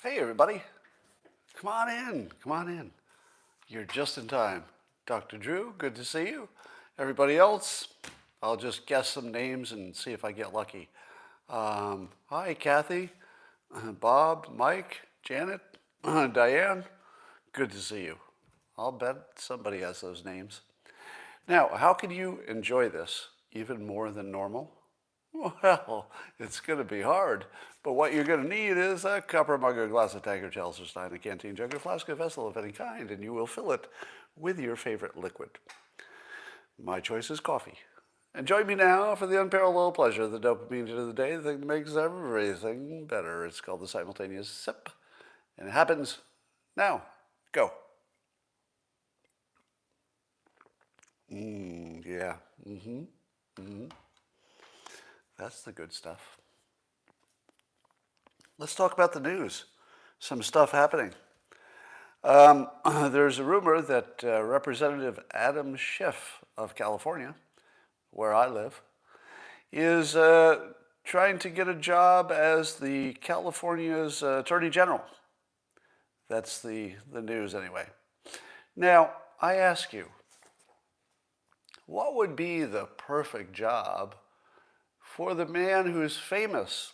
Hey everybody, come on in, come on in. You're just in time. Dr. Drew, good to see you. Everybody else, I'll just guess some names and see if I get lucky. Hi, Kathy, Bob, Mike, Janet, Diane, good to see you. I'll bet somebody has those names. Now, how can you enjoy this even more than normal? Well, it's going to be hard, but what you're going to need is a cup or mug or glass of tankard, chalice or stein, a canteen, jug, or flask, or vessel of any kind, and you will fill it with your favorite liquid. My choice is coffee. And join me now for the unparalleled pleasure, the dopamine hit of the day, the thing that makes everything better. It's called the simultaneous sip, and it happens now. Go. Yeah. That's the good stuff. Let's talk about the news. Some stuff happening. There's a rumor that Representative Adam Schiff of California, where I live, is trying to get a job as the California's Attorney General. That's the news anyway. Now, I ask you, what would be the perfect job for the man who's famous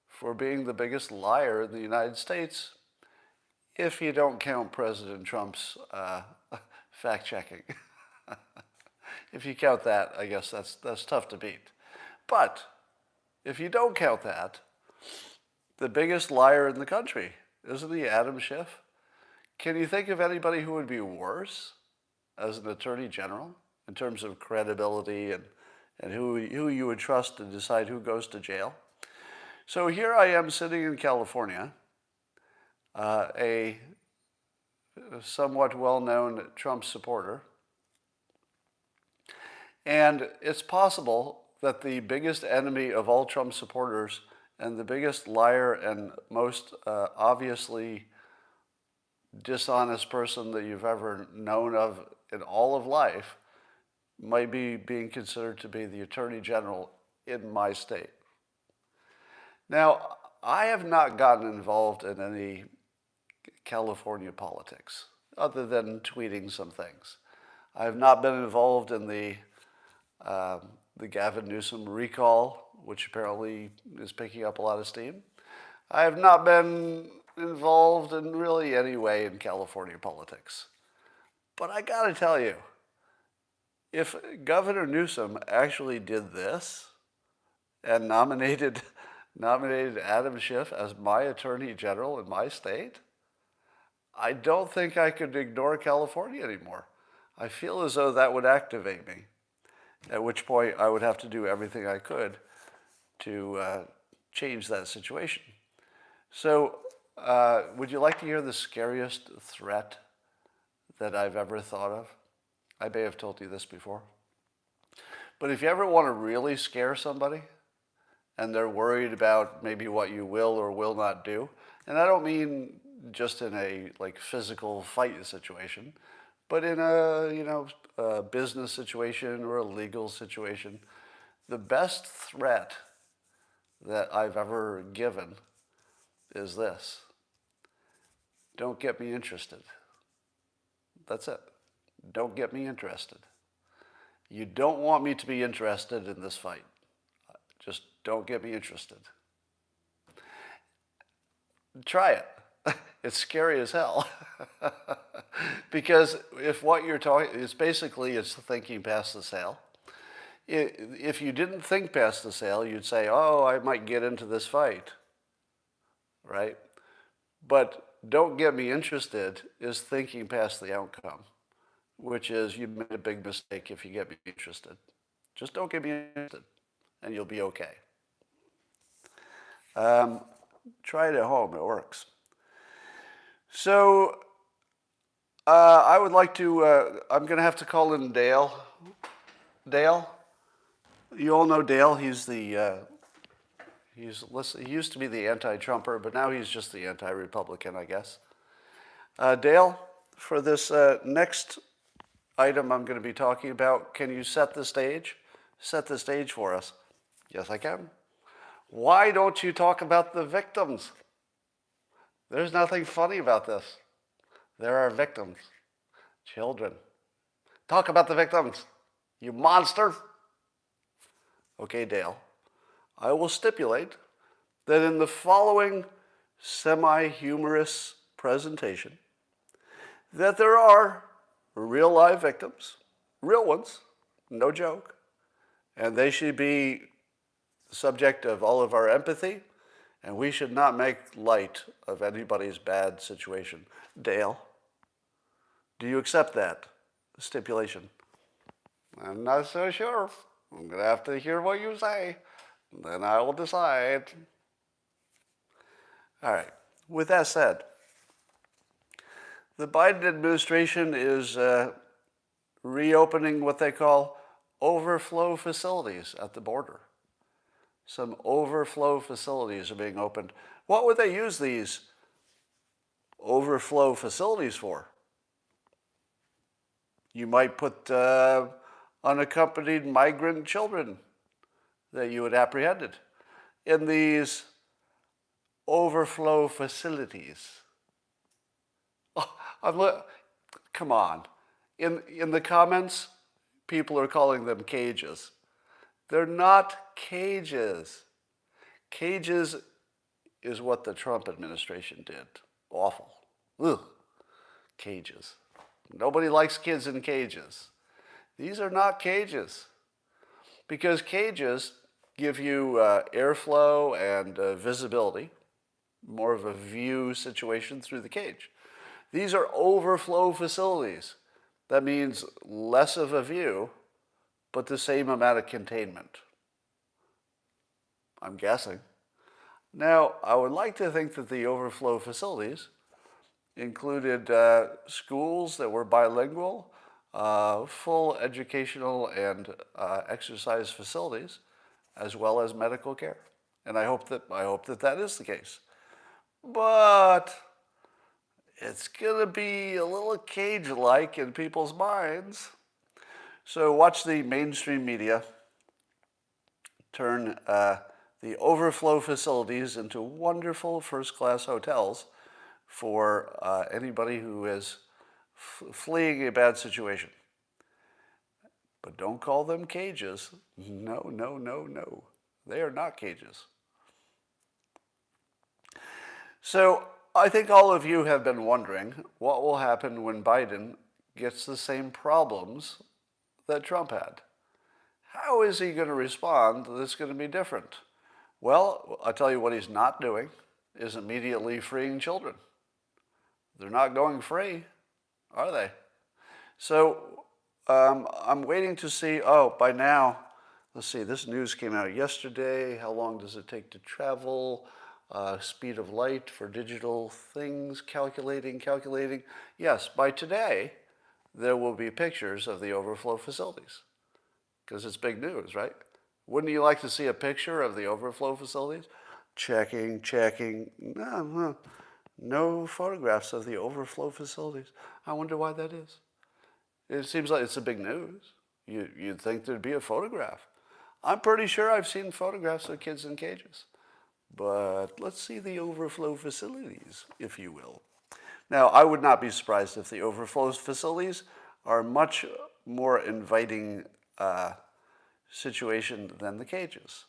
for being the biggest liar in the United States, if you don't count President Trump's fact-checking? If you count that, I guess that's tough to beat. But if you don't count that, the biggest liar in the country, isn't he Adam Schiff? Can you think of anybody who would be worse as an attorney general in terms of credibility and who you would trust to decide who goes to jail? So here I am sitting in California, a somewhat well-known Trump supporter, and it's possible that the biggest enemy of all Trump supporters and the biggest liar and most obviously dishonest person that you've ever known of in all of life might be being considered to be the Attorney General in my state. Now, I have not gotten involved in any California politics other than tweeting some things. I have not been involved in the Gavin Newsom recall, which apparently is picking up a lot of steam. I have not been involved in really any way in California politics. But I gotta tell you, if Governor Newsom actually did this and nominated Adam Schiff as my Attorney General in my state, I don't think I could ignore California anymore. I feel as though that would activate me, at which point I would have to do everything I could to change that situation. So would you like to hear the scariest threat that I've ever thought of? I may have told you this before. But if you ever want to really scare somebody and they're worried about maybe what you will or will not do, and I don't mean just in a physical fight situation, but in a business situation or a legal situation, the best threat that I've ever given is this: don't get me interested. That's it. Don't get me interested. You don't want me to be interested in this fight. Just don't get me interested. Try it. It's scary as hell. Because if what you're talking is basically it's thinking past the sale. If you didn't think past the sale, you'd say, oh, I might get into this fight, right? But don't get me interested is thinking past the outcome, which is you made a big mistake if you get me interested. Just don't get me interested, and you'll be okay. Try it at home. It works. So I would like to, I'm going to have to call in Dale. Dale? You all know Dale. He's the, he used to be the anti-Trumper, but now he's just the anti-Republican, I guess. Dale, for this next item I'm going to be talking about, can you set the stage? set the stage for us? Yes, I can. Why don't you talk about the victims? There's nothing funny about this. There are victims, children. Talk about the victims, you monster. Okay, Dale, I will stipulate that in the following semi-humorous presentation, that there are real live victims, real ones, no joke, and they should be the subject of all of our empathy, and we should not make light of anybody's bad situation. Dale, do you accept that stipulation? I'm not so sure. I'm going to have to hear what you say. Then I will decide. All right. With that said, the Biden administration is reopening what they call overflow facilities at the border. Some overflow facilities are being opened. What would they use these overflow facilities for? You might put unaccompanied migrant children that you had apprehended in these overflow facilities. Oh, come on. In the comments, people are calling them cages. They're not cages. Cages is what the Trump administration did. Awful. Ugh. Cages. Nobody likes kids in cages. These are not cages. Because cages give you airflow and visibility, more of a view situation through the cage. These are overflow facilities. That means less of a view, but the same amount of containment. I'm guessing. Now, I would like to think that the overflow facilities included schools that were bilingual, full educational and exercise facilities, as well as medical care. And I hope that that is the case. But it's going to be a little cage-like in people's minds. So watch the mainstream media turn the overflow facilities into wonderful first-class hotels for anybody who is fleeing a bad situation. But don't call them cages. No, no, no, no. They are not cages. So I think all of you have been wondering what will happen when Biden gets the same problems that Trump had. How is he going to respond that's going to be different? Well, I'll tell you what he's not doing is immediately freeing children. They're not going free, are they? So I'm waiting to see, by now, let's see, this news came out yesterday. How long does it take to travel? Speed of light for digital things, calculating. Yes, by today, there will be pictures of the overflow facilities because it's big news, right? Wouldn't you like to see a picture of the overflow facilities? Checking. No photographs of the overflow facilities. I wonder why that is. It seems like it's a big news. You'd think there'd be a photograph. I'm pretty sure I've seen photographs of kids in cages. But let's see the overflow facilities, if you will. Now, I would not be surprised if the overflow facilities are a much more inviting situation than the cages.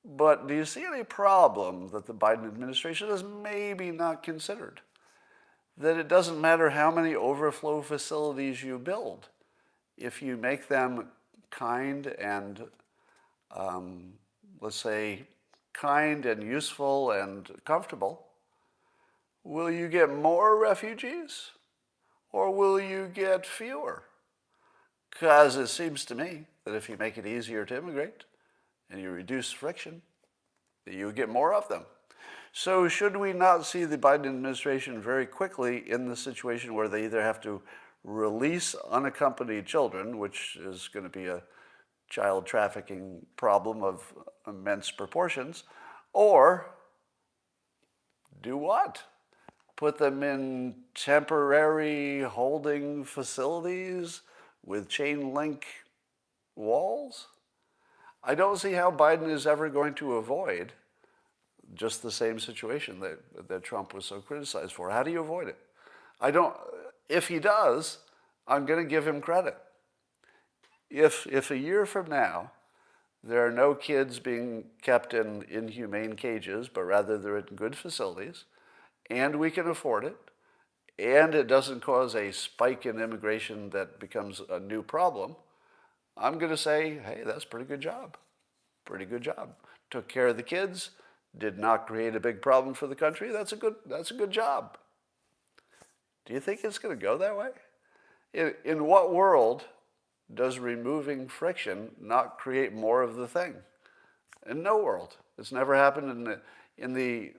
But do you see any problem that the Biden administration has maybe not considered? That it doesn't matter how many overflow facilities you build. If you make them kind and, let's say, kind and useful and comfortable, will you get more refugees or will you get fewer? Because it seems to me that if you make it easier to immigrate and you reduce friction, that you get more of them. So should we not see the Biden administration very quickly in the situation where they either have to release unaccompanied children, which is going to be a child trafficking problem of immense proportions, or do what? Put them in temporary holding facilities with chain link walls? I don't see how Biden is ever going to avoid just the same situation that Trump was so criticized for. How do you avoid it? I don't. If he does, I'm going to give him credit. If a year from now there are no kids being kept in inhumane cages, but rather they're in good facilities, and we can afford it, and it doesn't cause a spike in immigration that becomes a new problem, I'm going to say, hey, that's a pretty good job. Pretty good job. Took care of the kids, did not create a big problem for the country. That's a good job. Do you think it's going to go that way? In what world does removing friction not create more of the thing? In no world. It's never happened in the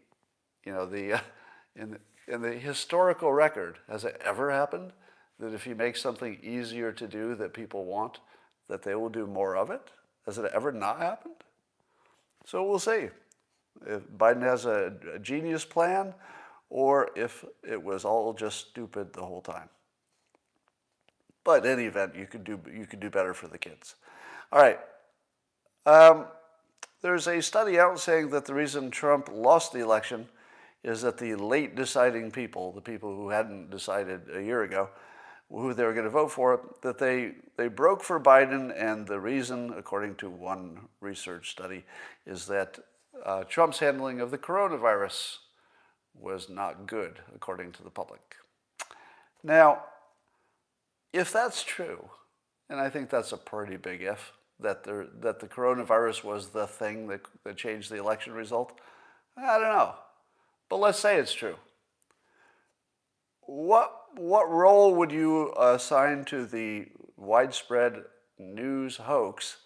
historical record. Has it ever happened that if you make something easier to do that people want, that they will do more of it? Has it ever not happened? So we'll see if Biden has a genius plan or if it was all just stupid the whole time. But in any event, you could do better for the kids. All right. There's a study out saying that the reason Trump lost the election is that the late deciding people, the people who hadn't decided a year ago who they were going to vote for, that they broke for Biden, and the reason, according to one research study, is that Trump's handling of the coronavirus was not good, according to the public. Now, if that's true, and I think that's a pretty big if, that the coronavirus was the thing that changed the election result, I don't know. But let's say it's true. What role would you assign to the widespread news hoax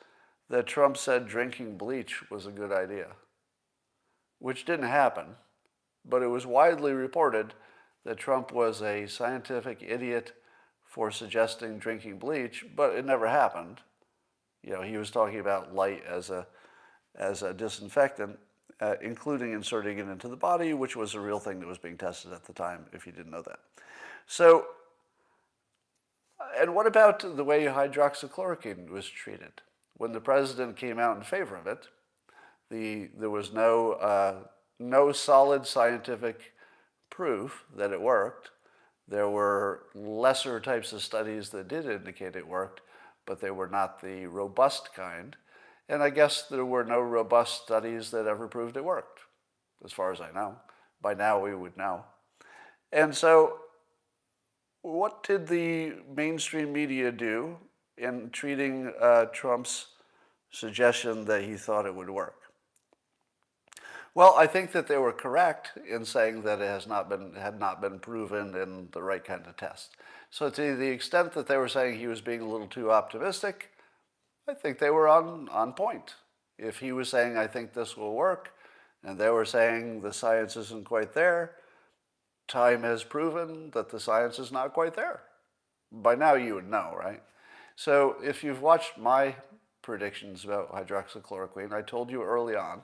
that Trump said drinking bleach was a good idea? Which didn't happen, but it was widely reported that Trump was a scientific idiot for suggesting drinking bleach, but it never happened. You know, he was talking about light as a disinfectant, including inserting it into the body, which was a real thing that was being tested at the time, if you didn't know that. So, and what about the way hydroxychloroquine was treated? When the president came out in favor of it, there was no solid scientific proof that it worked. There were lesser types of studies that did indicate it worked, but they were not the robust kind. And I guess there were no robust studies that ever proved it worked, as far as I know. By now we would know. And so what did the mainstream media do in treating Trump's suggestion that he thought it would work? Well, I think that they were correct in saying that it had not been proven in the right kind of test. So to the extent that they were saying he was being a little too optimistic, I think they were on point. If he was saying, I think this will work, and they were saying the science isn't quite there, time has proven that the science is not quite there. By now you would know, right? So if you've watched my predictions about hydroxychloroquine, I told you early on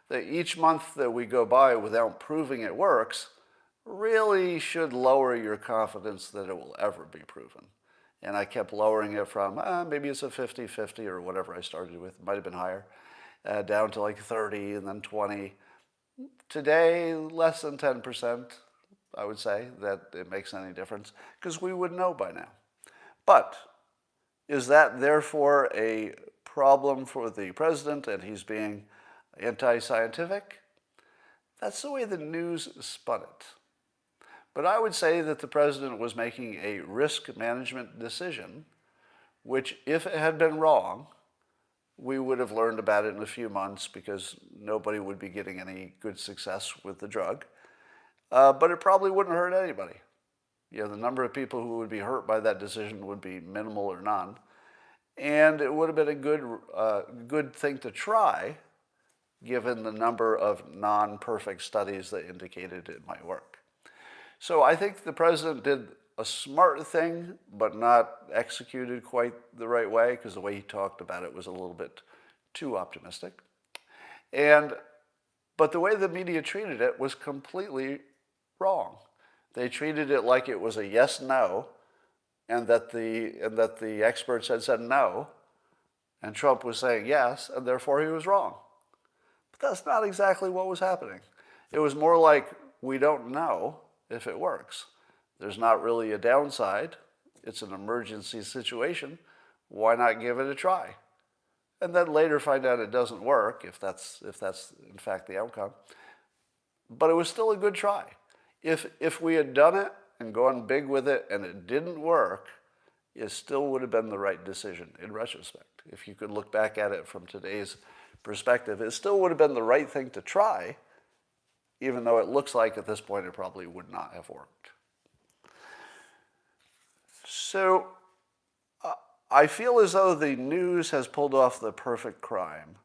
that each month that we go by without proving it works really should lower your confidence that it will ever be proven. And I kept lowering it from, maybe it's a 50-50 or whatever I started with. It might have been higher, down to like 30 and then 20. Today, less than 10%, I would say, that it makes any difference, because we would know by now. But is that therefore a problem for the president and he's being anti-scientific? That's the way the news spun it. But I would say that the president was making a risk management decision, which, if it had been wrong, we would have learned about it in a few months because nobody would be getting any good success with the drug. But it probably wouldn't hurt anybody. You know, the number of people who would be hurt by that decision would be minimal or none. And it would have been a good thing to try, given the number of non-perfect studies that indicated it might work. So I think the president did a smart thing, but not executed quite the right way, because the way he talked about it was a little bit too optimistic. But the way the media treated it was completely wrong. They treated it like it was a yes/no, and that the experts had said no, And Trump was saying yes, and therefore he was wrong. But that's not exactly what was happening. It was more like, we don't know if it works. There's not really a downside. It's an emergency situation. Why not give it a try? And then later find out it doesn't work, if that's in fact the outcome. But it was still a good try. If we had done it and gone big with it and it didn't work, it still would have been the right decision in retrospect. If you could look back at it from today's perspective, it still would have been the right thing to try, even though it looks like at this point it probably would not have worked. So I feel as though the news has pulled off the perfect crime,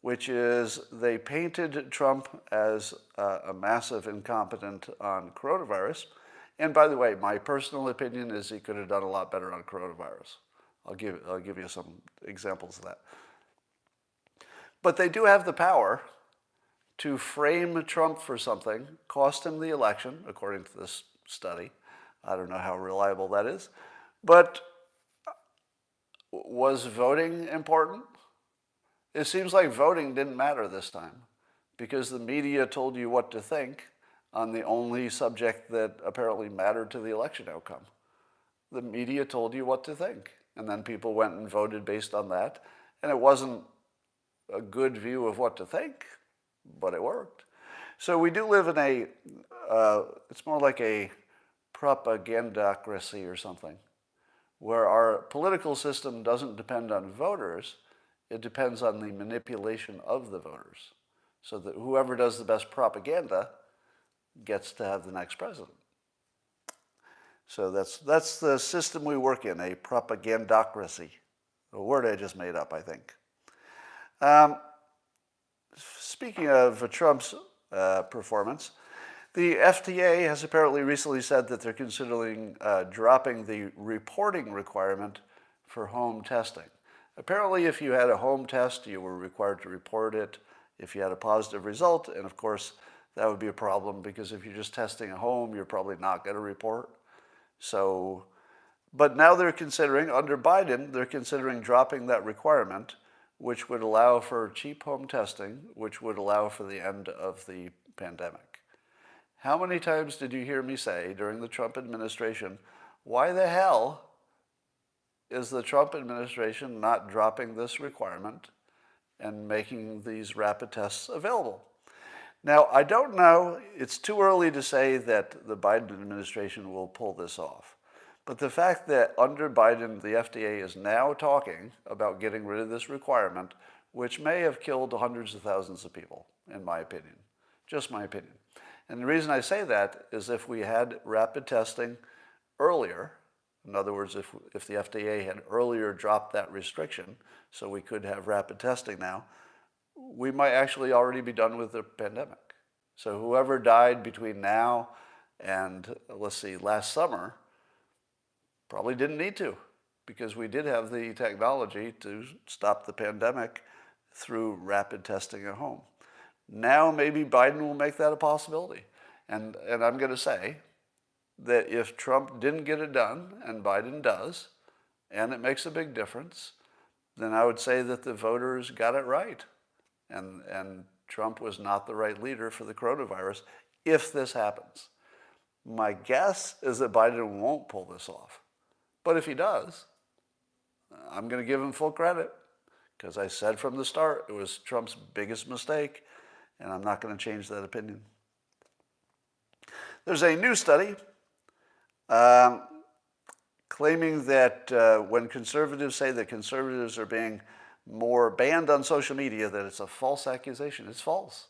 which is they painted Trump as a massive incompetent on coronavirus. And by the way, my personal opinion is he could have done a lot better on coronavirus. I'll give you some examples of that. But they do have the power to frame Trump for something, cost him the election, according to this study. I don't know how reliable that is. But was voting important? It seems like voting didn't matter this time because the media told you what to think on the only subject that apparently mattered to the election outcome. The media told you what to think, and then people went and voted based on that, and it wasn't a good view of what to think, but it worked. So we do live in it's more like a propagandocracy or something, where our political system doesn't depend on voters, it depends on the manipulation of the voters. So that whoever does the best propaganda gets to have the next president. So that's the system we work in, a propagandocracy. A word I just made up, I think. Speaking of Trump's performance, the FDA has apparently recently said that they're considering dropping the reporting requirement for home testing. Apparently, if you had a home test, you were required to report it if you had a positive result, and of course, that would be a problem because if you're just testing at home, you're probably not going to report. So, but now they're considering, under Biden, they're considering dropping that requirement, which would allow for cheap home testing, which would allow for the end of the pandemic. How many times did you hear me say during the Trump administration, why the hell is the Trump administration not dropping this requirement and making these rapid tests available? Now, I don't know, it's too early to say that the Biden administration will pull this off. But the fact that under Biden, the FDA is now talking about getting rid of this requirement, which may have killed hundreds of thousands of people, in my opinion. Just my opinion. And the reason I say that is if we had rapid testing earlier, in other words, if the FDA had earlier dropped that restriction so we could have rapid testing now, we might actually already be done with the pandemic. So whoever died between now and, let's see, last summer probably didn't need to because we did have the technology to stop the pandemic through rapid testing at home. Now maybe Biden will make that a possibility. And I'm going to say that if Trump didn't get it done and Biden does, and it makes a big difference, then I would say that the voters got it right. And Trump was not the right leader for the coronavirus if this happens. My guess is that Biden won't pull this off. But if he does, I'm going to give him full credit because I said from the start it was Trump's biggest mistake, and I'm not going to change that opinion. There's a new study claiming that when conservatives say that conservatives are being more banned on social media, that it's a false accusation. It's false.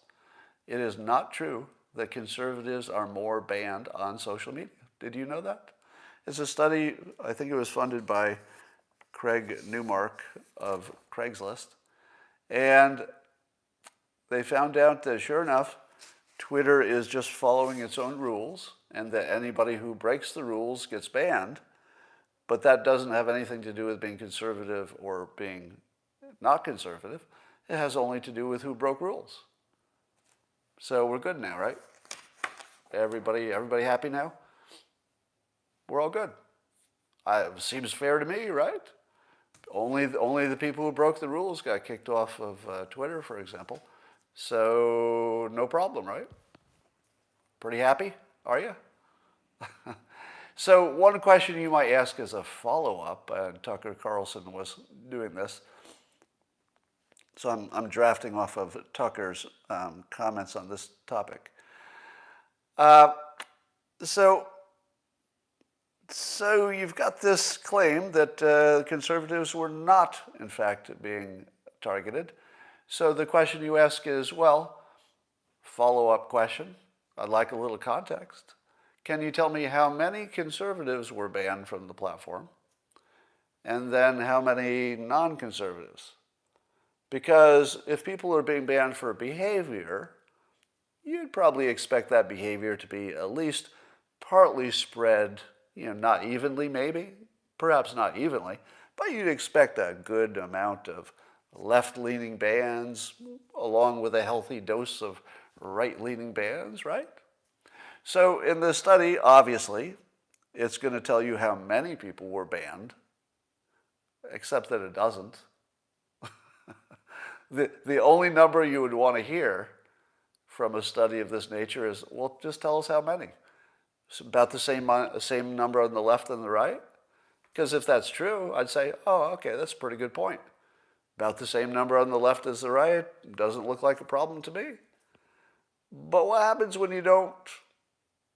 It is not true that conservatives are more banned on social media. Did you know that? It's a study, I think it was funded by Craig Newmark of Craigslist. And they found out that, sure enough, Twitter is just following its own rules and that anybody who breaks the rules gets banned. But that doesn't have anything to do with being conservative or being not conservative. It has only to do with who broke rules. So we're good now, right? Everybody happy now? We're all good. It seems fair to me, right? Only the people who broke the rules got kicked off of Twitter, for example. So no problem, right? Pretty happy, are you? So one question you might ask as a follow-up, and Tucker Carlson was doing this, so I'm drafting off of Tucker's comments on this topic. So you've got this claim that conservatives were not, in fact, being targeted. So the question you ask is, well, follow-up question, I'd like a little context. Can you tell me how many conservatives were banned from the platform? And then how many non-conservatives? Because if people are being banned for behavior, you'd probably expect that behavior to be at least partly spread, not evenly maybe, perhaps not evenly, but you'd expect a good amount of left-leaning bans along with a healthy dose of right-leaning bans, right? So in this study, obviously, it's going to tell you how many people were banned, except that it doesn't. The only number you would want to hear from a study of this nature is, well, just tell us how many. It's about the same number on the left and the right. Because if that's true, I'd say, oh, okay, that's a pretty good point. About the same number on the left as the right doesn't look like a problem to me. But what happens when you don't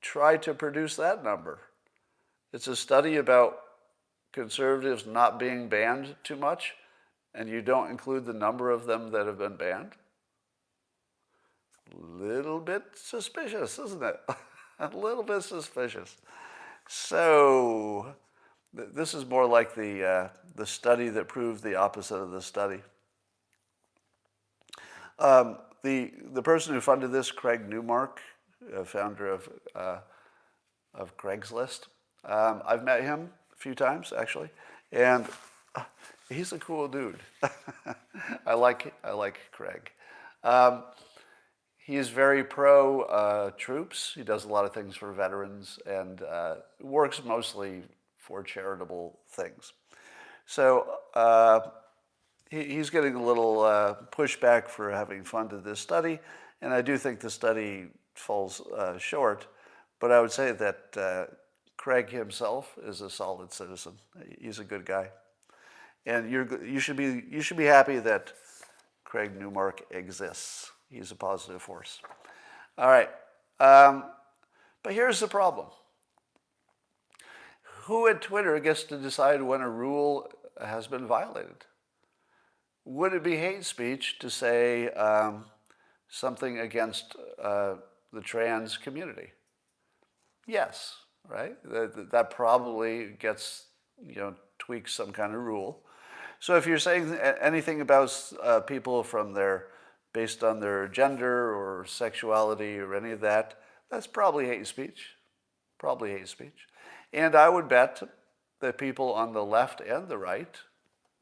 try to produce that number? It's a study about conservatives not being banned too much, and you don't include the number of them that have been banned? Little bit suspicious, isn't it? A little bit suspicious. So this is more like the study that proved the opposite of the study. The person who funded this, Craig Newmark, founder of Craigslist, I've met him a few times actually, and he's a cool dude. I like Craig. He's very pro troops. He does a lot of things for veterans and works mostly for charitable things. So he's getting a little pushback for having funded this study, and I do think the study falls short. But I would say that Craig himself is a solid citizen. He's a good guy, and you should be happy that Craig Newmark exists. He's a positive force. All right, but here's the problem. Who at Twitter gets to decide when a rule has been violated? Would it be hate speech to say something against the trans community? Yes, right? That probably gets, tweaks some kind of rule. So if you're saying anything about people based on their gender or sexuality or any of that, that's probably hate speech. Probably hate speech. And I would bet that people on the left and the right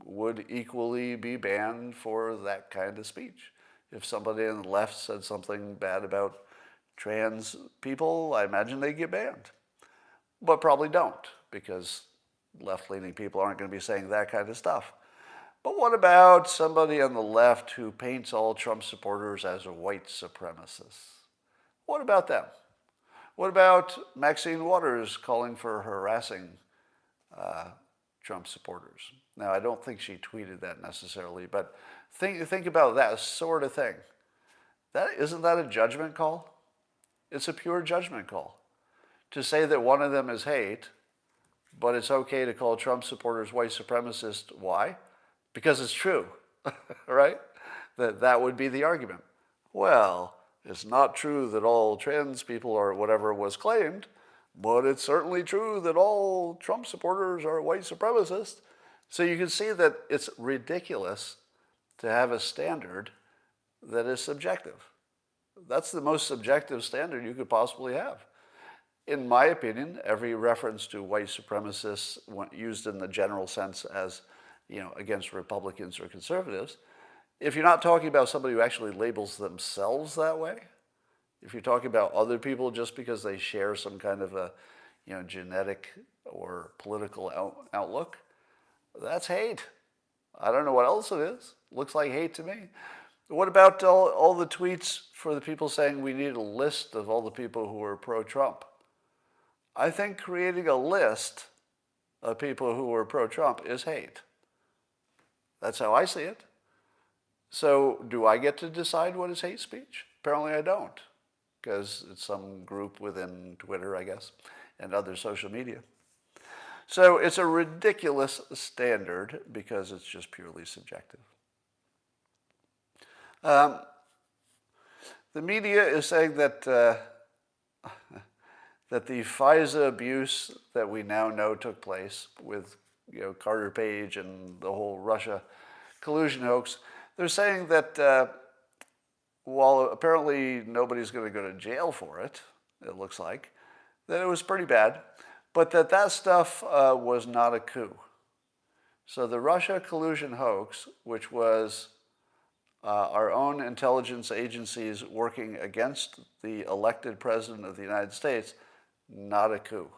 would equally be banned for that kind of speech. If somebody on the left said something bad about trans people, I imagine they'd get banned. But probably don't, because left-leaning people aren't going to be saying that kind of stuff. But what about somebody on the left who paints all Trump supporters as white supremacists? What about them? What about Maxine Waters calling for harassing Trump supporters? Now, I don't think she tweeted that necessarily, but think about that sort of thing. Isn't that a judgment call? It's a pure judgment call. To say that one of them is hate, but it's okay to call Trump supporters white supremacists, why? Because it's true, right? That would be the argument. Well, it's not true that all trans people or whatever was claimed, but it's certainly true that all Trump supporters are white supremacists. So you can see that it's ridiculous to have a standard that is subjective. That's the most subjective standard you could possibly have. In my opinion, every reference to white supremacists used in the general sense as against Republicans or conservatives, if you're not talking about somebody who actually labels themselves that way, if you're talking about other people just because they share some kind of a genetic or political outlook, that's hate. I don't know what else it is. Looks like hate to me. What about all the tweets for the people saying we need a list of all the people who are pro-Trump? I think creating a list of people who are pro-Trump is hate. That's how I see it. So do I get to decide what is hate speech? Apparently I don't, because it's some group within Twitter, I guess, and other social media. So it's a ridiculous standard because it's just purely subjective. The media is saying that that the FISA abuse that we now know took place with Carter Page and the whole Russia collusion hoax, they're saying that while apparently nobody's going to go to jail for it, it looks like, that it was pretty bad, but that stuff was not a coup. So the Russia collusion hoax, which was our own intelligence agencies working against the elected president of the United States, not a coup.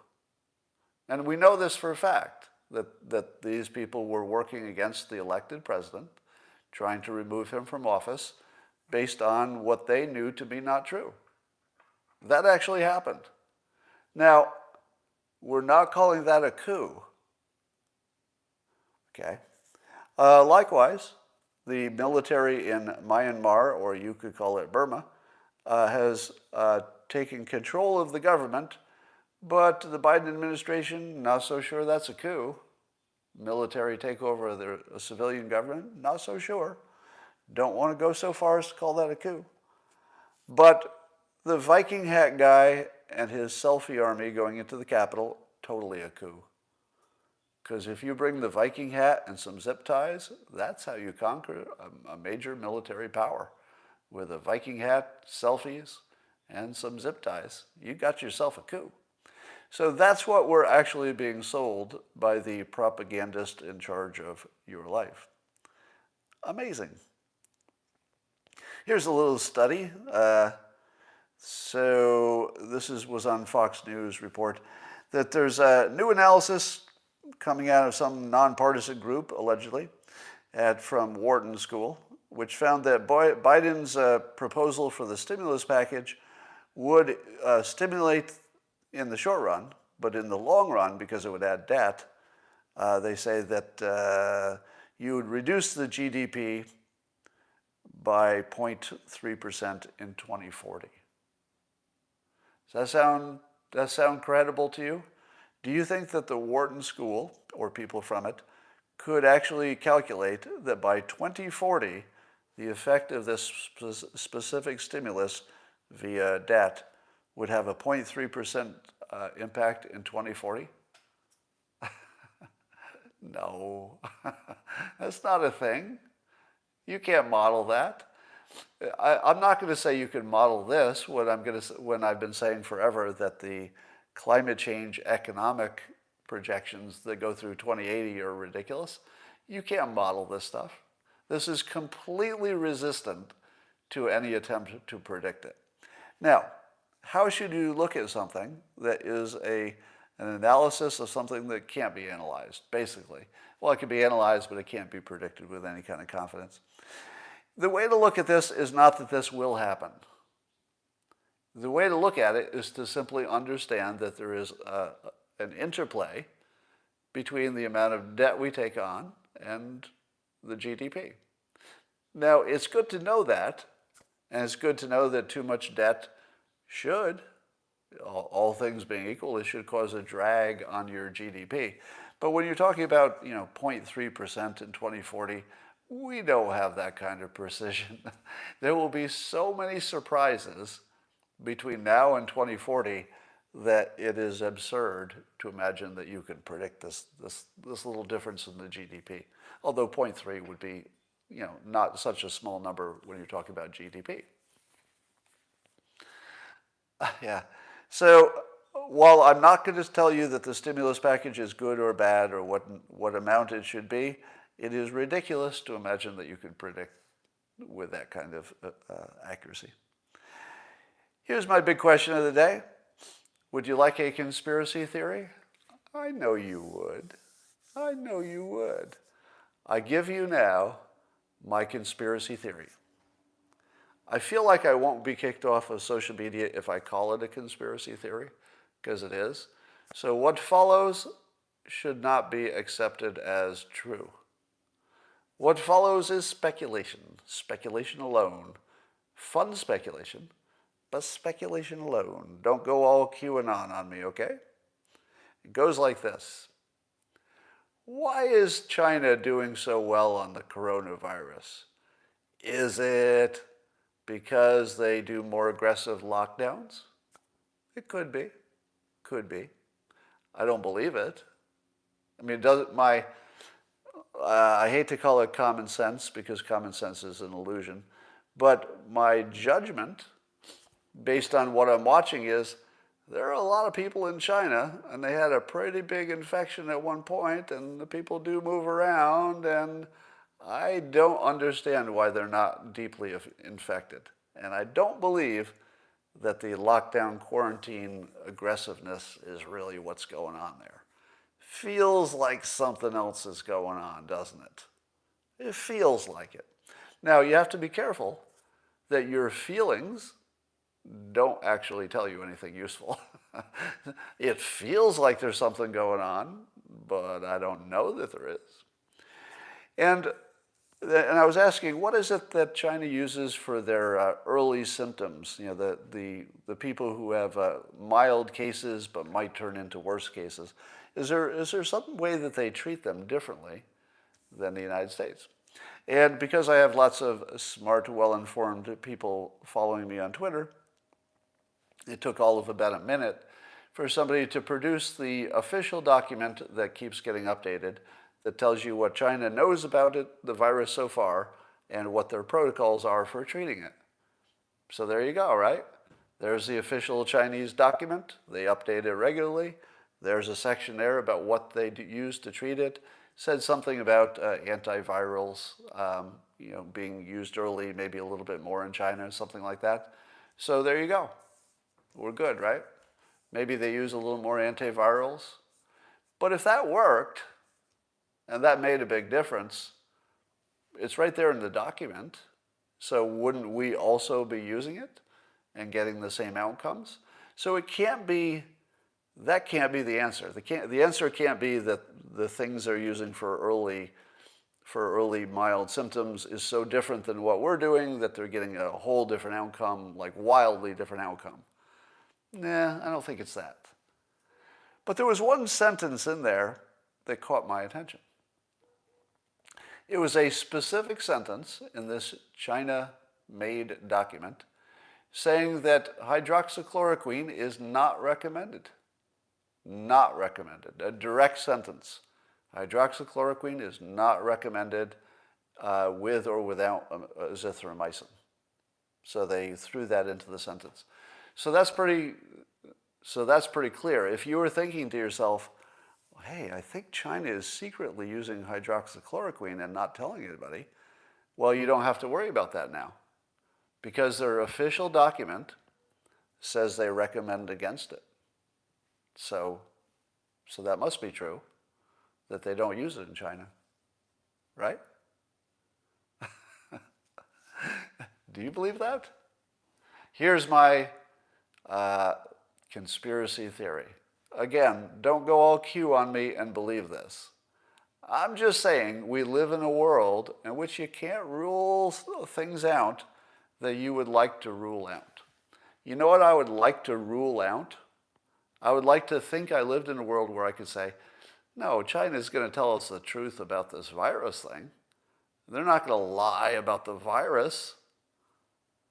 And we know this for a fact, that these people were working against the elected president, trying to remove him from office based on what they knew to be not true. That actually happened. Now, we're not calling that a coup. Okay. Likewise, the military in Myanmar, or you could call it Burma, has taken control of the government, but the Biden administration, not so sure that's a coup. Military takeover of the civilian government, not so sure. Don't want to go so far as to call that a coup. But the Viking hat guy and his selfie army going into the Capitol, totally a coup. Because if you bring the Viking hat and some zip ties, that's how you conquer a major military power. With a Viking hat, selfies, and some zip ties, you got yourself a coup. So that's what we're actually being sold by the propagandist in charge of your life. Amazing. Here's a little study. So this was on Fox News report, that there's a new analysis coming out of some nonpartisan group, allegedly, from Wharton School, which found that Biden's proposal for the stimulus package would stimulate in the short run, but in the long run, because it would add debt, they say that you would reduce the GDP by 0.3% in 2040. Does that sound credible to you? Do you think that the Wharton School, or people from it, could actually calculate that by 2040, the effect of this specific stimulus via debt would have a 0.3% impact in 2040? No, that's not a thing. You can't model that. I'm not going to say you can model this when I've been saying forever that the climate change economic projections that go through 2080 are ridiculous. You can't model this stuff. This is completely resistant to any attempt to predict it. Now, how should you look at something that is an analysis of something that can't be analyzed, basically? Well, it can be analyzed, but it can't be predicted with any kind of confidence. The way to look at this is not that this will happen. The way to look at it is to simply understand that there is an interplay between the amount of debt we take on and the GDP. Now, it's good to know that, and it's good to know that too much debt should, all things being equal, it should cause a drag on your GDP. But when you're talking about 0.3% in 2040, we don't have that kind of precision. There will be so many surprises between now and 2040 that it is absurd to imagine that you can predict this little difference in the GDP. Although 0.3 would be, not such a small number when you're talking about GDP. Yeah. So while I'm not going to tell you that the stimulus package is good or bad or what amount it should be, it is ridiculous to imagine that you could predict with that kind of accuracy. Here's my big question of the day. Would you like a conspiracy theory? I know you would. I know you would. I give you now my conspiracy theory. I feel like I won't be kicked off of social media if I call it a conspiracy theory, because it is. So what follows should not be accepted as true. What follows is speculation, speculation alone. Fun speculation, but speculation alone. Don't go all QAnon on me, okay? It goes like this. Why is China doing so well on the coronavirus? Is it because they do more aggressive lockdowns? It could be. Could be. I don't believe it. I mean, I hate to call it common sense because common sense is an illusion, but my judgment, based on what I'm watching, is there are a lot of people in China, and they had a pretty big infection at one point, and the people do move around, and I don't understand why they're not deeply infected. And I don't believe that the lockdown quarantine aggressiveness is really what's going on there. Feels like something else is going on, doesn't it? It feels like it. Now, you have to be careful that your feelings don't actually tell you anything useful. It feels like there's something going on, but I don't know that there is. And I was asking, what is it that China uses for their early symptoms? You know, the people who have mild cases but might turn into worse cases. Is there some way that they treat them differently than the United States? And because I have lots of smart, well-informed people following me on Twitter, it took all of about a minute for somebody to produce the official document that keeps getting updated that tells you what China knows about it, the virus so far, and what their protocols are for treating it. So there you go, right? There's the official Chinese document. They update it regularly. There's a section there about what they use to treat it. Said something about antivirals, being used early, maybe a little bit more in China, something like that. So there you go. We're good, right? Maybe they use a little more antivirals. But if that worked, and that made a big difference, it's right there in the document. So wouldn't we also be using it and getting the same outcomes? So it can't be, that can't be the answer. The answer can't be that the things they're using for early mild symptoms is so different than what we're doing that they're getting a whole different outcome, like wildly different outcome. Nah, I don't think it's that. But there was one sentence in there that caught my attention. It was a specific sentence in this China-made document saying that hydroxychloroquine is not recommended. Not recommended. A direct sentence. Hydroxychloroquine is not recommended with or without azithromycin. So they threw that into the sentence. So that's pretty clear. If you were thinking to yourself, hey, I think China is secretly using hydroxychloroquine and not telling anybody, well, you don't have to worry about that now, because their official document says they recommend against it. So that must be true, that they don't use it in China, right? Do you believe that? Here's my conspiracy theory. Again, don't go all Q on me and believe this. I'm just saying we live in a world in which you can't rule things out that you would like to rule out. You know what I would like to rule out? I would like to think I lived in a world where I could say, no, China's going to tell us the truth about this virus thing. They're not going to lie about the virus.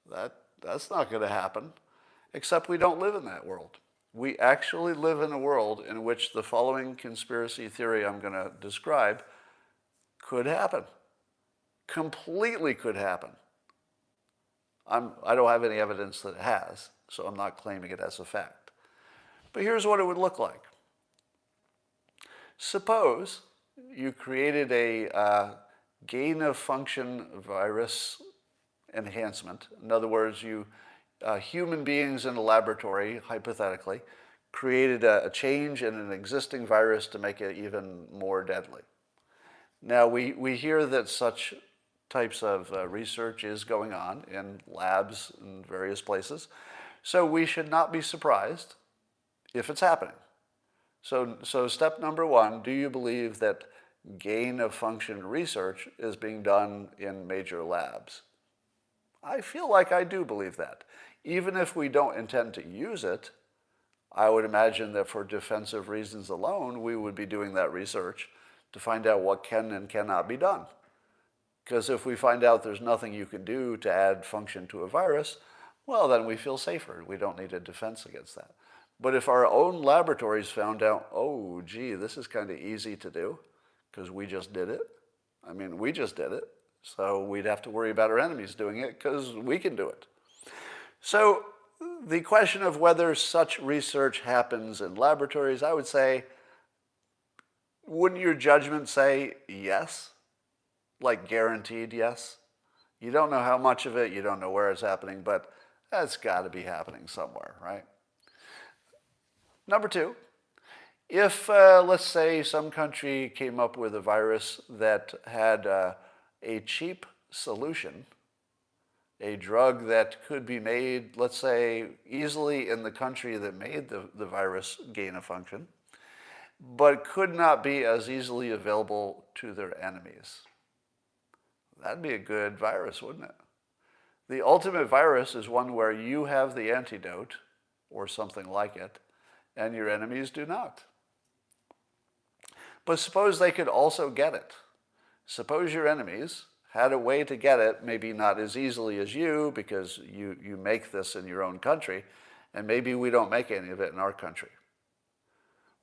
That's not going to happen. Except we don't live in that world. We actually live in a world in which the following conspiracy theory I'm going to describe could happen. Completely could happen. I don't have any evidence that it has, so I'm not claiming it as a fact. But here's what it would look like. Suppose you created a gain-of-function virus enhancement. In other words, human beings in a laboratory, hypothetically, created a change in an existing virus to make it even more deadly. Now, we hear that such types of research is going on in labs in various places, so we should not be surprised if it's happening. So step number one, do you believe that gain of function research is being done in major labs? I feel like I do believe that. Even if we don't intend to use it, I would imagine that for defensive reasons alone, we would be doing that research to find out what can and cannot be done. Because if we find out there's nothing you can do to add function to a virus, well, then we feel safer. We don't need a defense against that. But if our own laboratories found out, oh, gee, this is kind of easy to do because we just did it. I mean, we just did it. So we'd have to worry about our enemies doing it because we can do it. So the question of whether such research happens in laboratories, I would say, wouldn't your judgment say yes? Like guaranteed yes? You don't know how much of it, you don't know where it's happening, but that's got to be happening somewhere, right? Number two, if, let's say, some country came up with a virus that had a cheap solution, a drug that could be made, let's say, easily in the country that made the virus gain a function, but could not be as easily available to their enemies. That'd be a good virus, wouldn't it? The ultimate virus is one where you have the antidote, or something like it, and your enemies do not. But suppose they could also get it. Suppose your enemies had a way to get it, maybe not as easily as you, because you make this in your own country, and maybe we don't make any of it in our country.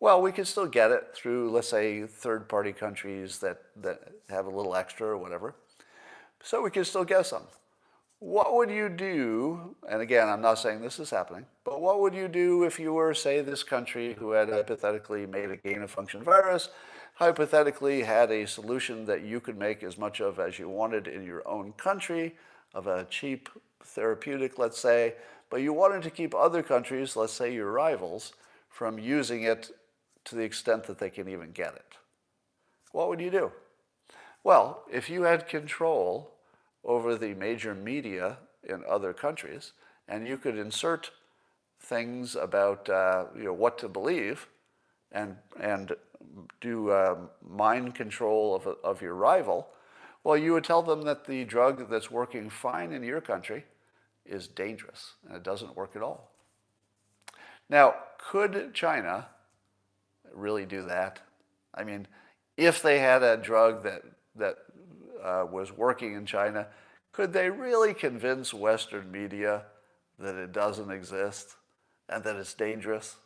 Well, we can still get it through, let's say, third-party countries that have a little extra or whatever. So we can still get some. What would you do, and again, I'm not saying this is happening, but what would you do if you were, say, this country who had hypothetically made a gain-of-function virus, hypothetically had a solution that you could make as much of as you wanted in your own country, of a cheap therapeutic, let's say, but you wanted to keep other countries, let's say your rivals, from using it to the extent that they can even get it? What would you do? Well, if you had control over the major media in other countries, and you could insert things about what to believe, and do mind control of your rival, well, you would tell them that the drug that's working fine in your country is dangerous, and it doesn't work at all. Now, could China really do that? I mean, if they had a drug that was working in China, could they really convince Western media that it doesn't exist and that it's dangerous?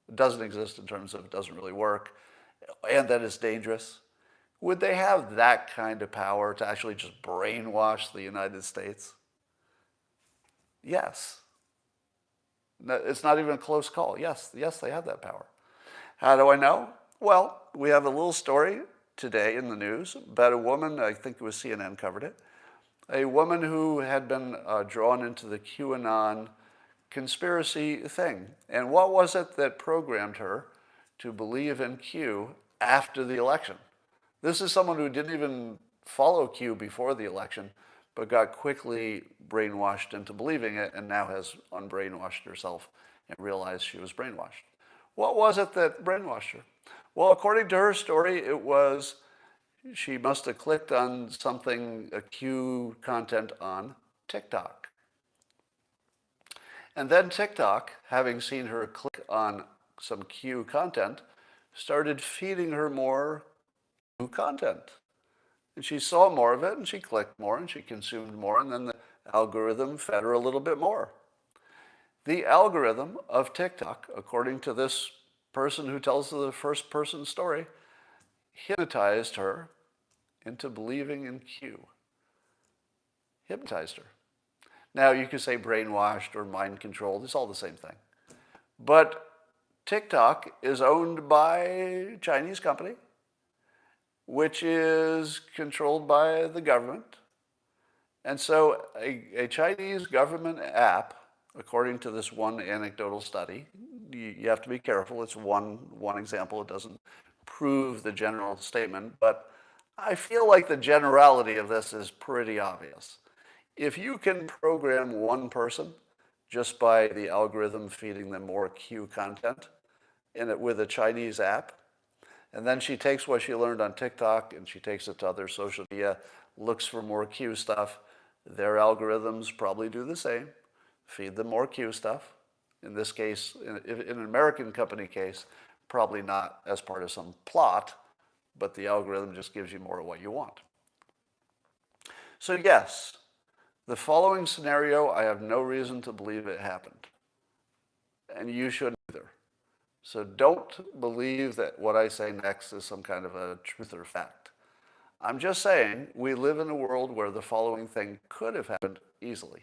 It doesn't exist in terms of it doesn't really work, and that it's dangerous. Would they have that kind of power to actually just brainwash the United States? Yes. It's not even a close call. Yes, they have that power. How do I know? Well, we have a little story today in the news about a woman, I think it was CNN covered it, a woman who had been drawn into the QAnon conspiracy thing. And what was it that programmed her to believe in Q after the election? This is someone who didn't even follow Q before the election, but got quickly brainwashed into believing it and now has unbrainwashed herself and realized she was brainwashed. What was it that brainwashed her? Well, according to her story, it was she must have clicked on something, a Q content on TikTok. And then TikTok, having seen her click on some Q content, started feeding her more Q content. And she saw more of it, and she clicked more, and she consumed more, and then the algorithm fed her a little bit more. The algorithm of TikTok, according to this person who tells the first person story, hypnotized her into believing in Q. Hypnotized her. Now, you could say brainwashed or mind controlled. It's all the same thing. But TikTok is owned by a Chinese company, which is controlled by the government. And so a Chinese government app, according to this one anecdotal study, you have to be careful. It's one example. It doesn't prove the general statement. But I feel like the generality of this is pretty obvious. If you can program one person just by the algorithm feeding them more Q content with a Chinese app, and then she takes what she learned on TikTok and she takes it to other social media, looks for more Q stuff, their algorithms probably do the same, feed them more Q stuff. In this case, in an American company case, probably not as part of some plot, but the algorithm just gives you more of what you want. So yes, the following scenario, I have no reason to believe it happened. And you shouldn't either. So don't believe that what I say next is some kind of a truth or fact. I'm just saying we live in a world where the following thing could have happened easily.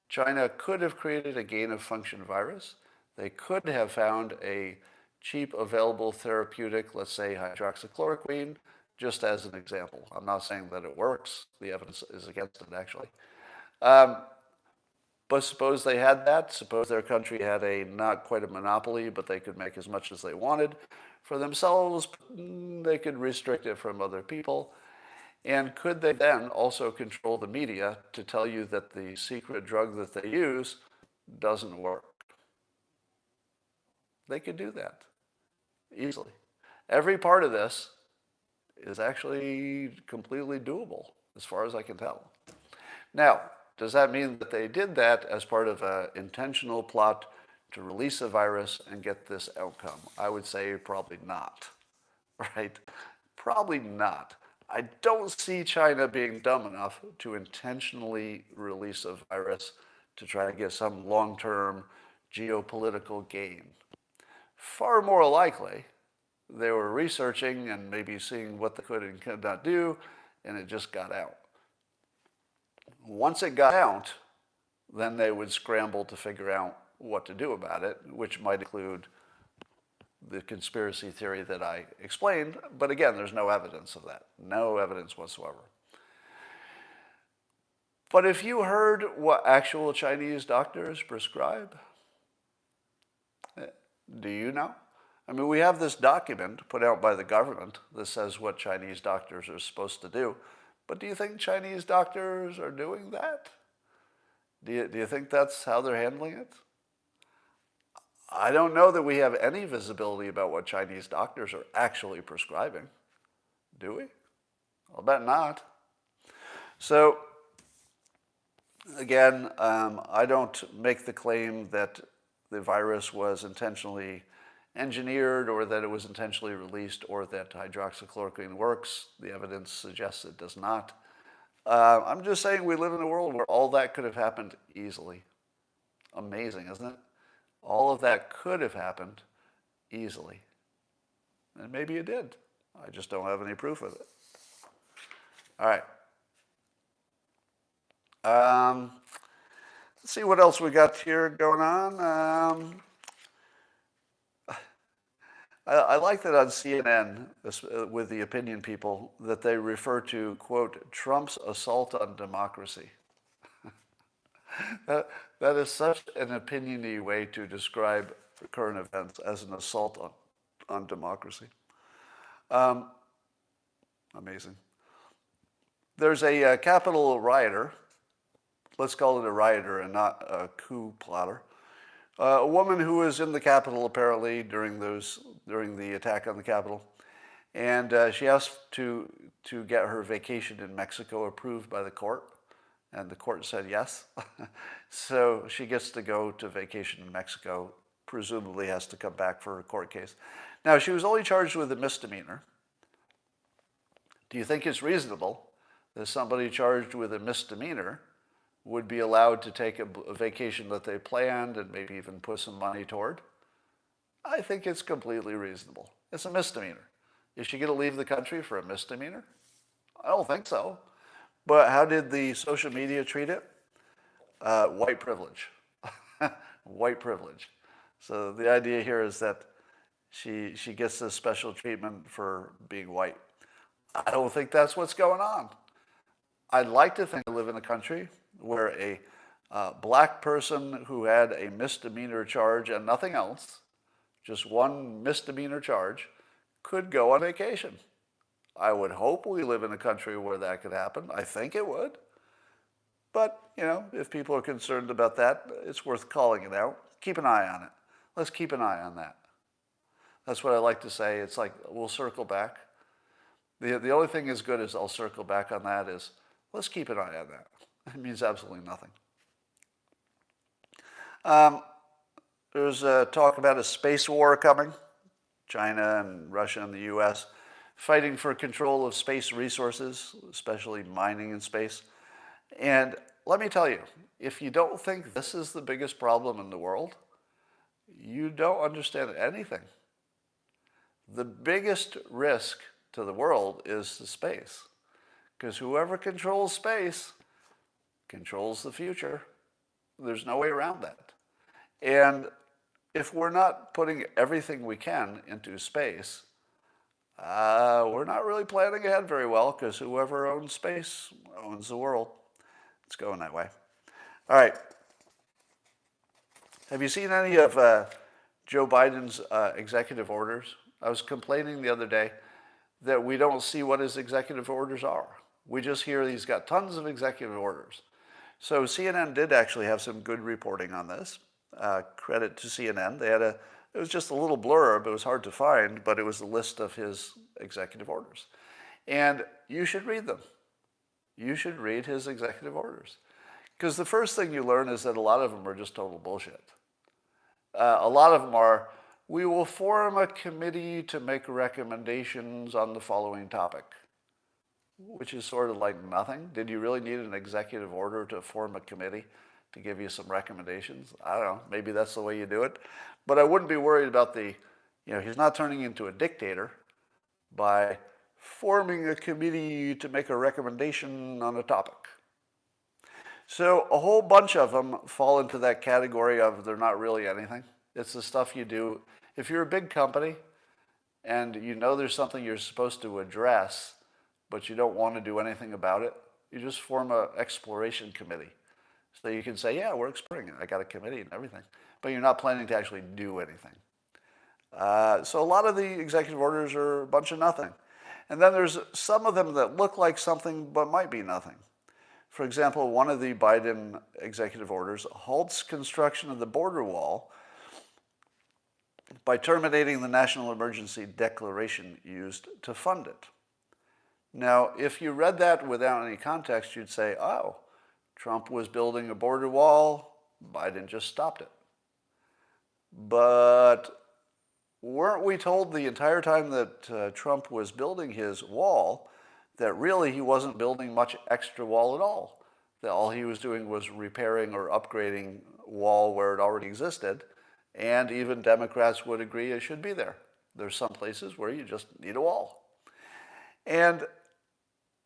China could have created a gain-of-function virus. They could have found a cheap, available therapeutic, let's say hydroxychloroquine, just as an example. I'm not saying that it works. The evidence is against it, actually. But suppose they had that. Suppose their country had not quite a monopoly, but they could make as much as they wanted for themselves. They could restrict it from other people. And could they then also control the media to tell you that the secret drug that they use doesn't work? They could do that easily. Every part of this is actually completely doable, as far as I can tell. Now, does that mean that they did that as part of an intentional plot to release a virus and get this outcome? I would say probably not, right? Probably not. I don't see China being dumb enough to intentionally release a virus to try to get some long-term geopolitical gain. Far more likely, they were researching and maybe seeing what they could and could not do, and it just got out. Once it got out, then they would scramble to figure out what to do about it, which might include the conspiracy theory that I explained. But again, there's no evidence of that. No evidence whatsoever. But if you heard what actual Chinese doctors prescribe, do you know? I mean, we have this document put out by the government that says what Chinese doctors are supposed to do. But do you think Chinese doctors are doing that? Do you think that's how they're handling it? I don't know that we have any visibility about what Chinese doctors are actually prescribing. Do we? I'll bet not. So, again, I don't make the claim that the virus was intentionally engineered or that it was intentionally released or that hydroxychloroquine works. The evidence suggests it does not. I'm just saying we live in a world where all that could have happened easily. Amazing, isn't it? All of that could have happened easily. And maybe it did. I just don't have any proof of it. All right. Let's see what else we got here going on. I like that on CNN, with the opinion people, that they refer to, quote, Trump's assault on democracy. That is such an opinion-y way to describe current events, as an assault on democracy. Amazing. There's a Capitol rioter. Let's call it a rioter and not a coup plotter. A woman who was in the Capitol apparently during the attack on the Capitol, and she asked to get her vacation in Mexico approved by the court, and the court said yes. So she gets to go to vacation in Mexico, presumably has to come back for her court case. Now, she was only charged with a misdemeanor. Do you think it's reasonable that somebody charged with a misdemeanor would be allowed to take a vacation that they planned and maybe even put some money toward? I think it's completely reasonable. It's a misdemeanor. Is she going to leave the country for a misdemeanor? I don't think so. But how did the social media treat it? White privilege. White privilege. So the idea here is that she gets this special treatment for being white. I don't think that's what's going on. I'd like to think I live in a country where a black person who had a misdemeanor charge and nothing else, just one misdemeanor charge, could go on vacation. I would hope we live in a country where that could happen. I think it would. But, if people are concerned about that, it's worth calling it out. Keep an eye on it. Let's keep an eye on that. That's what I like to say. It's like, we'll circle back. The only thing as good as I'll circle back on that is, let's keep an eye on that. It means absolutely nothing. There's talk about a space war coming. China and Russia and the U.S. fighting for control of space resources, especially mining in space. And let me tell you, if you don't think this is the biggest problem in the world, you don't understand anything. The biggest risk to the world is the space, because whoever controls space controls the future. There's no way around that. And if we're not putting everything we can into space, we're not really planning ahead very well, because whoever owns space owns the world. It's going that way. All right. Have you seen any of Joe Biden's executive orders? I was complaining the other day that we don't see what his executive orders are. We just hear he's got tons of executive orders. So CNN did actually have some good reporting on this. Credit to CNN. It was just a little blurb. It was hard to find, but it was a list of his executive orders. And you should read them. You should read his executive orders. Because the first thing you learn is that a lot of them are just total bullshit. A lot of them are, we will form a committee to make recommendations on the following topic, which is sort of like nothing. Did you really need an executive order to form a committee to give you some recommendations? I don't know. Maybe that's the way you do it. But I wouldn't be worried about he's not turning into a dictator by forming a committee to make a recommendation on a topic. So a whole bunch of them fall into that category of they're not really anything. It's the stuff you do. If you're a big company and you know there's something you're supposed to address, but you don't want to do anything about it, you just form an exploration committee. So you can say, yeah, we're exploring it. I got a committee and everything. But you're not planning to actually do anything. So a lot of the executive orders are a bunch of nothing. And then there's some of them that look like something but might be nothing. For example, one of the Biden executive orders halts construction of the border wall by terminating the national emergency declaration used to fund it. Now, if you read that without any context, you'd say, oh, Trump was building a border wall, Biden just stopped it. But weren't we told the entire time that Trump was building his wall that really he wasn't building much extra wall at all? That all he was doing was repairing or upgrading wall where it already existed, and even Democrats would agree it should be there. There's some places where you just need a wall. And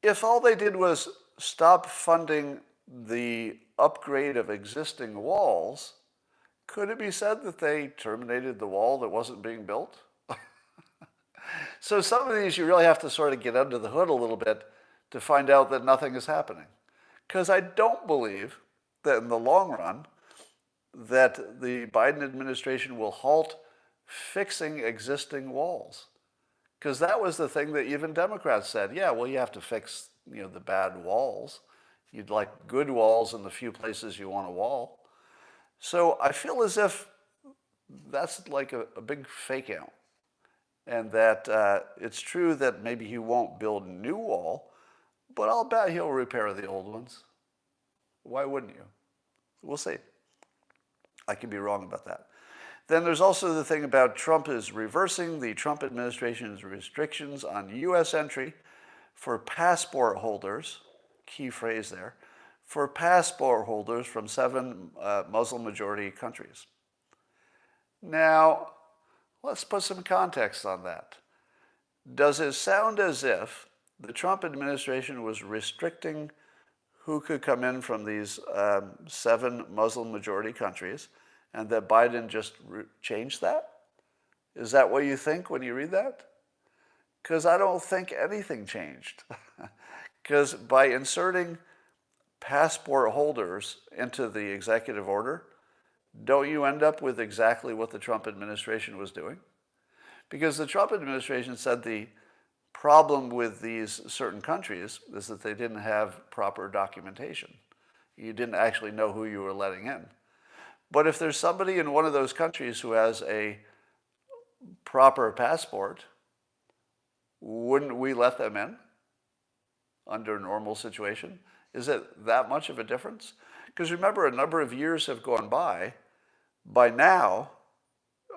if all they did was stop funding the upgrade of existing walls, could it be said that they terminated the wall that wasn't being built? So some of these you really have to sort of get under the hood a little bit to find out that nothing is happening. Because I don't believe that in the long run that the Biden administration will halt fixing existing walls. Because that was the thing that even Democrats said, yeah, well, you have to fix the bad walls. You'd like good walls in the few places you want a wall. So I feel as if that's like a big fake out. And that it's true that maybe he won't build a new wall, but I'll bet he'll repair the old ones. Why wouldn't you? We'll see. I could be wrong about that. Then there's also the thing about Trump is reversing the Trump administration's restrictions on U.S. entry for passport holders, key phrase there, for passport holders from 7 Muslim-majority countries. Now, let's put some context on that. Does it sound as if the Trump administration was restricting who could come in from these 7 Muslim-majority countries, and that Biden just changed that? Is that what you think when you read that? Because I don't think anything changed. Because by inserting passport holders into the executive order, don't you end up with exactly what the Trump administration was doing? Because the Trump administration said the problem with these certain countries is that they didn't have proper documentation. You didn't actually know who you were letting in. But if there's somebody in one of those countries who has a proper passport, wouldn't we let them in under a normal situation? Is it that much of a difference? Because remember, a number of years have gone by. By now,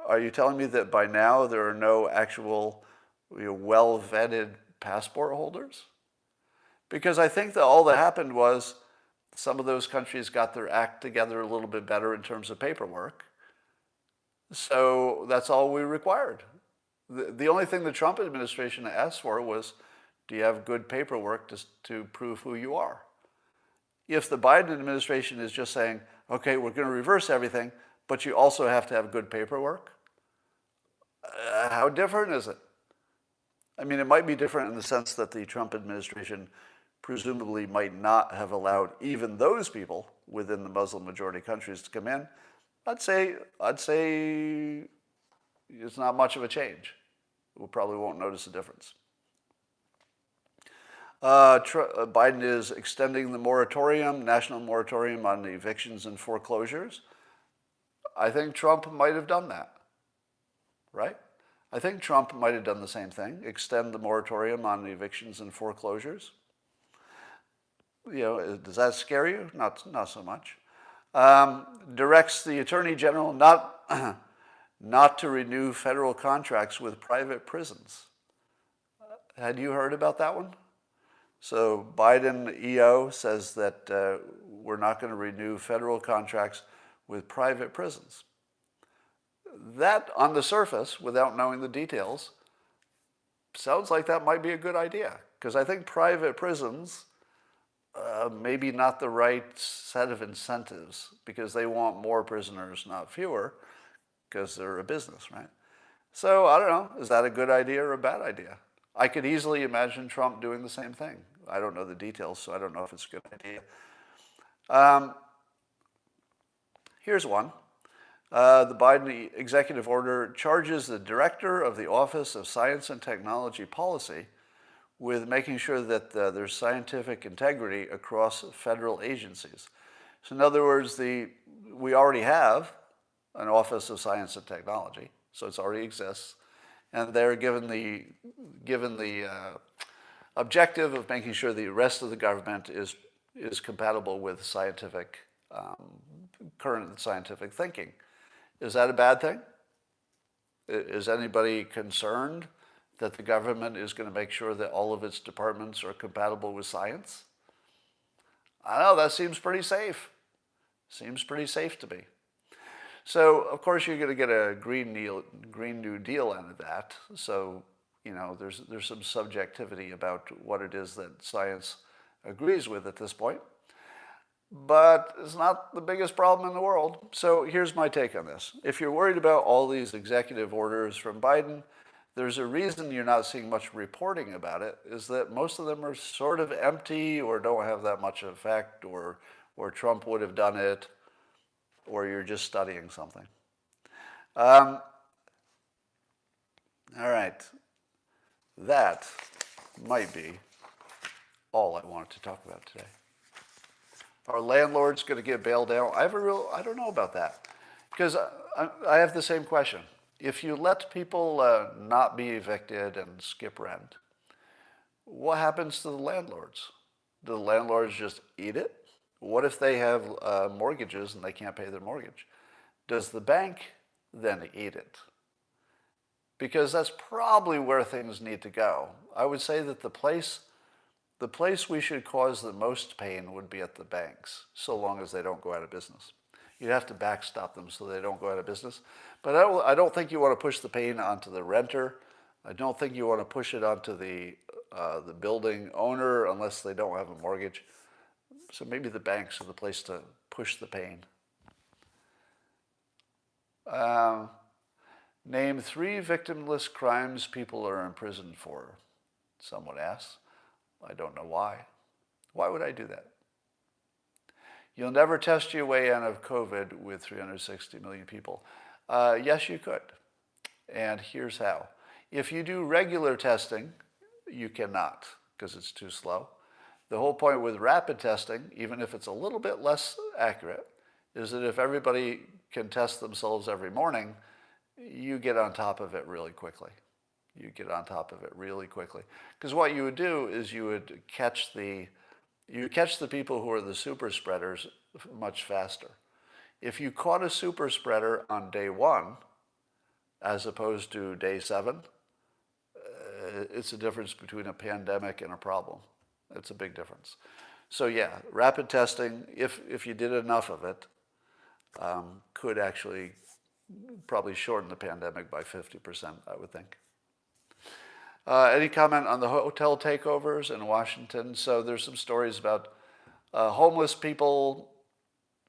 are you telling me that by now there are no actual well-vetted passport holders? Because I think that all that happened was some of those countries got their act together a little bit better in terms of paperwork. So that's all we required. The only thing the Trump administration asked for was, do you have good paperwork to prove who you are? If the Biden administration is just saying, okay, we're going to reverse everything, but you also have to have good paperwork, how different is it? I mean, it might be different in the sense that the Trump administration presumably might not have allowed even those people within the Muslim majority countries to come in. I'd say it's not much of a change. We probably won't notice a difference. Biden is extending the moratorium, national moratorium on evictions and foreclosures. I think Trump might have done that, right? I think Trump might have done the same thing, extend the moratorium on evictions and foreclosures. Does that scare you? Not so much. Directs the Attorney General not to renew federal contracts with private prisons. Had you heard about that one? So Biden EO says that we're not going to renew federal contracts with private prisons. That, on the surface, without knowing the details, sounds like that might be a good idea. Because I think private prisons, maybe not the right set of incentives, because they want more prisoners, not fewer, because they're a business, right? So I don't know, is that a good idea or a bad idea? I could easily imagine Trump doing the same thing. I don't know the details, so I don't know if it's a good idea. Here's one. The Biden executive order charges the director of the Office of Science and Technology Policy with making sure that there's scientific integrity across federal agencies. So in other words, we already have an Office of Science and Technology, so it already exists, and they're given the objective of making sure the rest of the government is compatible with current scientific thinking. Is that a bad thing? Is anybody concerned that the government is going to make sure that all of its departments are compatible with science? I don't know, that seems pretty safe. Seems pretty safe to me. So, of course, you're going to get a Green New Deal out of that. So, there's some subjectivity about what it is that science agrees with at this point. But it's not the biggest problem in the world. So here's my take on this. If you're worried about all these executive orders from Biden, there's a reason you're not seeing much reporting about it, is that most of them are sort of empty or don't have that much effect, or Trump would have done it, or you're just studying something. All right. That might be all I wanted to talk about today. Are landlords going to get bailed out? I don't know about that, because I have the same question. If you let people not be evicted and skip rent, what happens to the landlords? Do the landlords just eat it? What if they have mortgages and they can't pay their mortgage? Does the bank then eat it? Because that's probably where things need to go. I would say that the place we should cause the most pain would be at the banks, so long as they don't go out of business. You'd have to backstop them so they don't go out of business. But I don't think you want to push the pain onto the renter. I don't think you want to push it onto the building owner unless they don't have a mortgage. So maybe the banks are the place to push the pain. Name 3 victimless crimes people are imprisoned for, someone asks. I don't know why. Why would I do that? You'll never test your way out of COVID with 360 million people. Yes, you could. And here's how. If you do regular testing, you cannot, because it's too slow. The whole point with rapid testing, even if it's a little bit less accurate, is that if everybody can test themselves every morning, you get on top of it really quickly. You get on top of it really quickly. Because what you would do is you would catch the people who are the super spreaders much faster. If you caught a super spreader on day 1, as opposed to day 7, it's a difference between a pandemic and a problem. It's a big difference. So yeah, rapid testing, if you did enough of it, could actually probably shorten the pandemic by 50%, I would think. Any comment on the hotel takeovers in Washington? So there's some stories about homeless people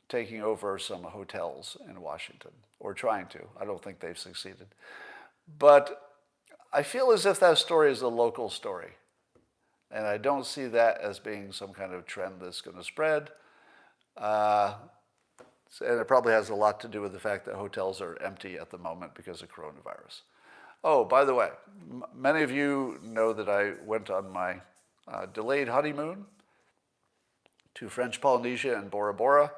taking over some hotels in Washington, or trying to. I don't think they've succeeded. But I feel as if that story is a local story. And I don't see that as being some kind of trend that's going to spread. And it probably has a lot to do with the fact that hotels are empty at the moment because of coronavirus. Oh, by the way, many of you know that I went on my delayed honeymoon to French Polynesia and Bora Bora.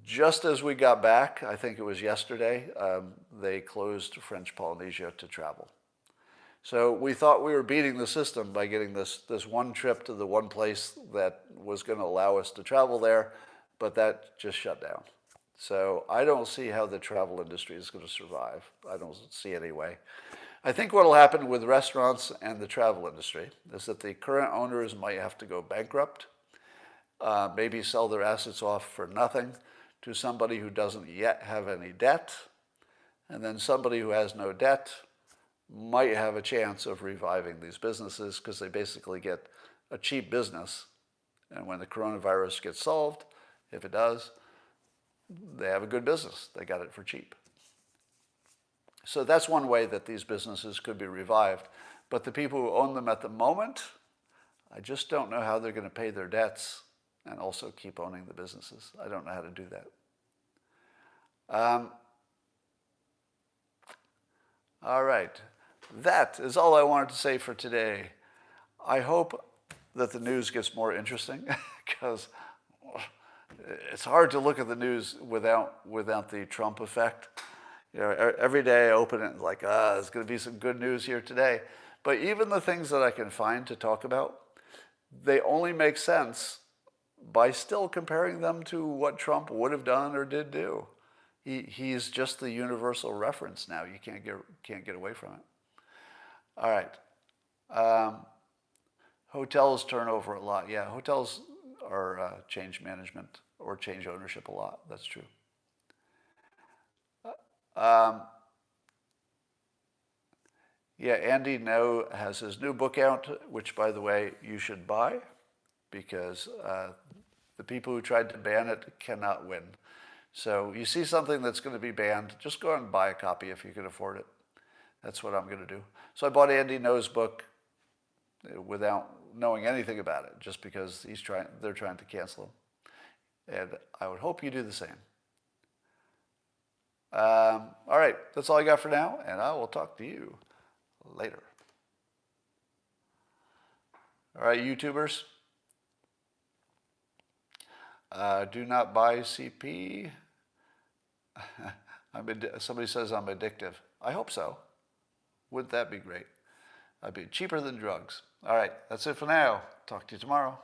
Just as we got back, I think it was yesterday, they closed French Polynesia to travel. So we thought we were beating the system by getting this one trip to the one place that was going to allow us to travel there, but that just shut down. So I don't see how the travel industry is going to survive. I don't see any way. I think what will happen with restaurants and the travel industry is that the current owners might have to go bankrupt, maybe sell their assets off for nothing to somebody who doesn't yet have any debt, and then somebody who has no debt might have a chance of reviving these businesses because they basically get a cheap business. And when the coronavirus gets solved, if it does, they have a good business. They got it for cheap. So that's one way that these businesses could be revived. But the people who own them at the moment, I just don't know how they're going to pay their debts and also keep owning the businesses. I don't know how to do that. All right. That is all I wanted to say for today. I hope that the news gets more interesting because it's hard to look at the news without the Trump effect. You know, every day I open it and like, there's going to be some good news here today. But even the things that I can find to talk about, they only make sense by still comparing them to what Trump would have done or did do. He's just the universal reference now. You can't get away from it. All right. Hotels turn over a lot. Yeah, hotels are change management or change ownership a lot. That's true. Yeah, Andy now has his new book out, which, by the way, you should buy because the people who tried to ban it cannot win. So you see something that's going to be banned, just go out and buy a copy if you can afford it. That's what I'm going to do. So I bought Andy No's book without knowing anything about it, just because they're trying to cancel him. And I would hope you do the same. All right, that's all I got for now, and I will talk to you later. All right, YouTubers. Do not buy CP. Somebody says I'm addictive. I hope so. Wouldn't that be great? I'd be cheaper than drugs. All right, that's it for now. Talk to you tomorrow.